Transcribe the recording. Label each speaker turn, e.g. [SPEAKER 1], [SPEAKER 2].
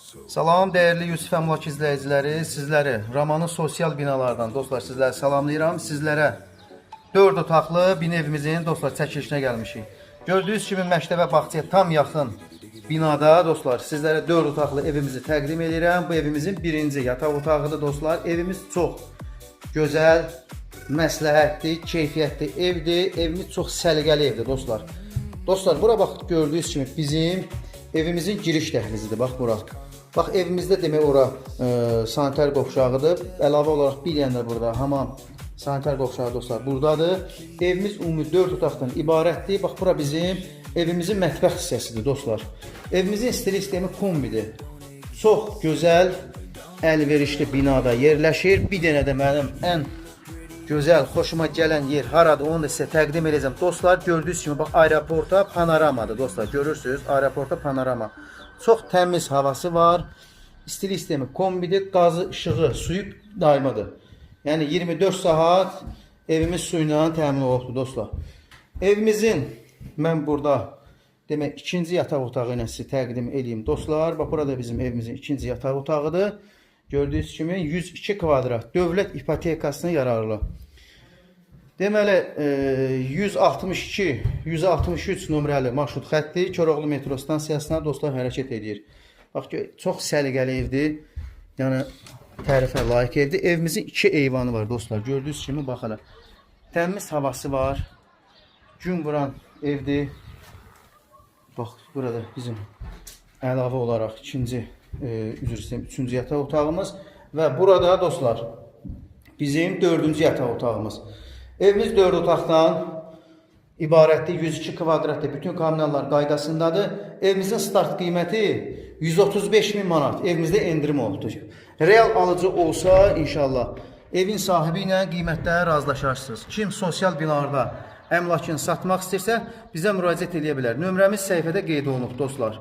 [SPEAKER 1] Salam dəyərli Yusuf Əmlak izləyiciləri, sizləri Ramanın sosial binalardan dostlar sizləri salamlayıram. Sizlərə 4 otaqlı bina evimizin dostlar çəkilişinə gəlmişik. Gördüyünüz kimi məktəbə bağçaya tam yaxın binada dostlar sizlərə 4 otaqlı evimizi təqdim edirəm. Bu evimizin birinci yataq otağıdır dostlar. Evimiz çox gözəl, məsləhətli, keyfiyyətli evdir. Evimiz çox səliqəli evdir dostlar. Dostlar bura bax gördüyünüz kimi bizim evimizin giriş dəhlizidir. Bax bura. Bax evimizdə demək ora sanitar qovşağıdır. Əlavə olaraq bir yana burada hamam sanitar qovşağı dostlar buradadır. Evimiz ümumi 4 otaqdan ibarətdir. Bax bura bizim evimizin mətbəx hissəsidir dostlar. Evimizin stil sistemi kombidir. Çox gözəl, əlverişli binada yerləşir. Bir dənə də mənim ən gözəl, xoşuma gələn yer haradır onu da sizə təqdim edəcəm. Dostlar gördüyünüz kimi bax aeroporta panoramadır dostlar. Görürsünüz aeroporta panorama. Çox təmiz havası var. İstilik sistemi kombidir. Qazı, işığı, suyu daimadır. Yəni 24 saat evimiz suyla təmin olunubdur dostlar. Evimizin mən burada demək ikinci yataq otağı ilə sizə təqdim edeyim dostlar. Bax burada bizim evimizin ikinci yataq otağıdır. Gördüyünüz kimi 102 kvadrat dövlət ipotekasına yararlı. Deməli 162, 163 nömrəli marşrut xətti Koroğlu metro stansiyasına dostlar hərəkət edir. Bax çox səliqəli evdir. Yəni tərifə layiq evdir. Evimizin 2 eyvanı var dostlar. Gördüyünüz kimi bax hələ. Təmiz havası var. Gün vuran evdir. Bax burada bizim əlavə olaraq ikinci üzr istəyirəm, 3-cü yataq otağımız və burada dostlar bizim 4-cü yataq otağımız. Evimiz 4 otaqdan ibarətdir. 102 kvadratda bütün kommunallar qaydasındadır. Evimizin start qiyməti 135.000 manat. Evimizdə endirim olubdur. Real alıcı olsa inşallah evin sahibi ilə qiymətdə razılaşarsınız. Kim sosial binalarda əmlakını satmaq istəyirsə bizə müraciət edə bilər. Nömrəmiz səhifədə qeyd olunub dostlar.